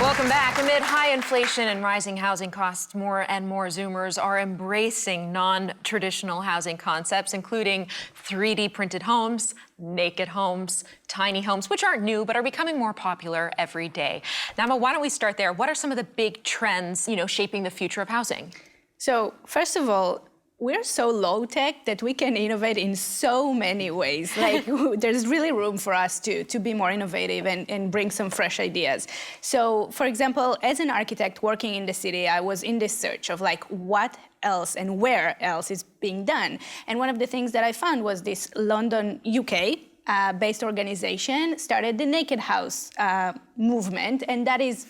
Welcome back. Amid high inflation and rising housing costs, more and more Zoomers are embracing non-traditional housing concepts, including 3D printed homes, naked homes, tiny homes, which aren't new, but are becoming more popular every day. Naama, why don't we start there? What are some of the big trends, shaping the future of housing? So, first of all, we're so low-tech that we can innovate in so many ways. Like, there's really room for us to be more innovative and bring some fresh ideas. So, for example, as an architect working in the city, I was in this search of like what else and where else is being done. And one of the things that I found was this London, UK, based organization started the Naked House movement, and that is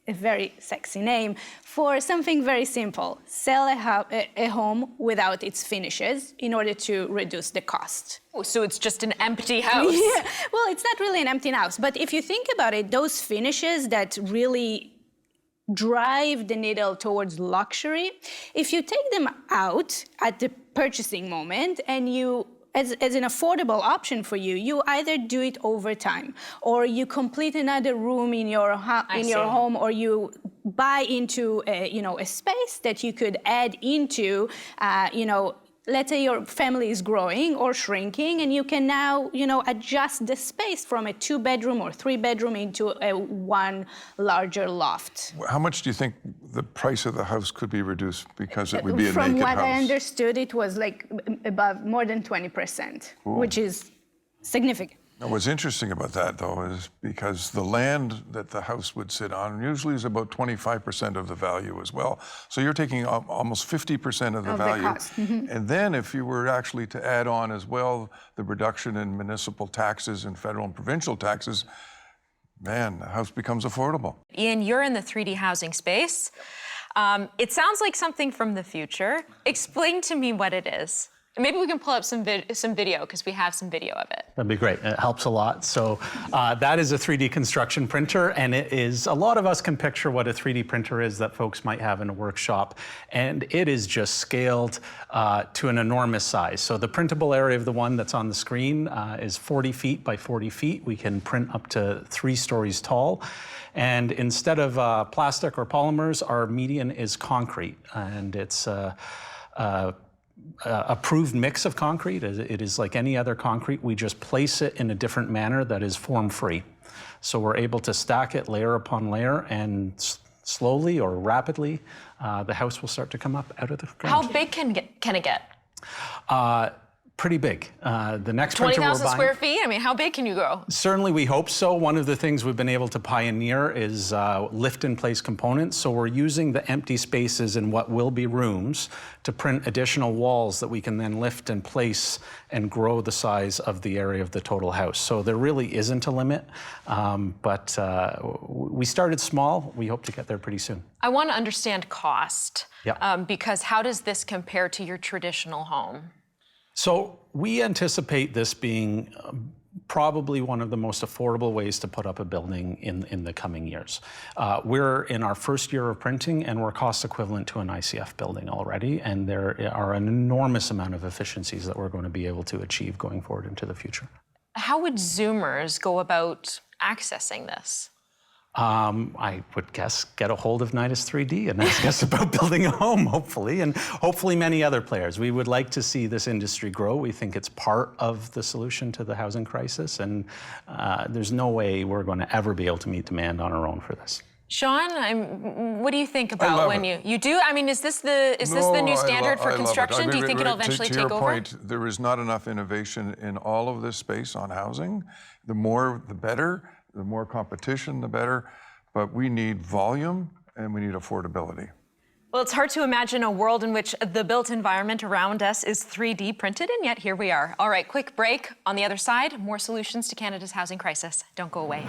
a very sexy name for something very simple: sell a home without its finishes in order to reduce the cost. Oh, so it's just an empty house. Yeah. Well, it's not really an empty house, but if you think about it, those finishes that really drive the needle towards luxury, if you take them out at the purchasing moment and you as an affordable option for you, you either do it over time, or you complete another room in your home, or you buy into a space that you could add into, let's say your family is growing or shrinking, and you can now, adjust the space from a 2-bedroom or 3-bedroom into a 1 larger loft. How much do you think the price of the house could be reduced because it would be a naked house? From what I understood, it was like above more than 20%, which is significant. Now, what's interesting about that, though, is because the land that the house would sit on usually is about 25% of the value as well. So you're taking almost 50% of the value. The cost. Mm-hmm. And then if you were actually to add on as well the reduction in municipal taxes and federal and provincial taxes, man, the house becomes affordable. Ian, you're in the 3D housing space. It sounds like something from the future. Explain to me what it is. Maybe we can pull up some video, because we have some video of it. That'd be great. It helps a lot. So that is a 3D construction printer, and it is, a lot of us can picture what a 3D printer is that folks might have in a workshop, and it is just scaled to an enormous size. So the printable area of the one that's on the screen is 40 feet by 40 feet. We can print up to 3 stories tall. And instead of plastic or polymers, our median is concrete, and it's approved mix of concrete. It is like any other concrete. We just place it in a different manner that is form-free. So we're able to stack it layer upon layer, and slowly or rapidly, the house will start to come up out of the ground. How big can it get? Pretty big. The next printer we're buying, 20,000 square feet? I mean, how big can you go? Certainly, we hope so. One of the things we've been able to pioneer is lift-in-place components. So we're using the empty spaces in what will be rooms to print additional walls that we can then lift and place and grow the size of the area of the total house. So there really isn't a limit, but we started small. We hope to get there pretty soon. I want to understand cost, Yep. Because how does this compare to your traditional home? So we anticipate this being probably one of the most affordable ways to put up a building in the coming years. We're in our first year of printing, and we're cost equivalent to an ICF building already, and there are an enormous amount of efficiencies that we're going to be able to achieve going forward into the future. How would Zoomers go about accessing this? I would guess get a hold of Nidus 3D and ask us about building a home, hopefully, and hopefully many other players. We would like to see this industry grow. We think it's part of the solution to the housing crisis, and there's no way we're going to ever be able to meet demand on our own for this. Sean, what do you think about when you do? I mean, is this the new standard for construction? Do you think it'll eventually take over? To your point, there is not enough innovation in all of this space on housing. The more, the better. The more competition, the better. But we need volume and we need affordability. Well, it's hard to imagine a world in which the built environment around us is 3D printed, and yet here we are. All right, quick break. On the other side, more solutions to Canada's housing crisis. Don't go away.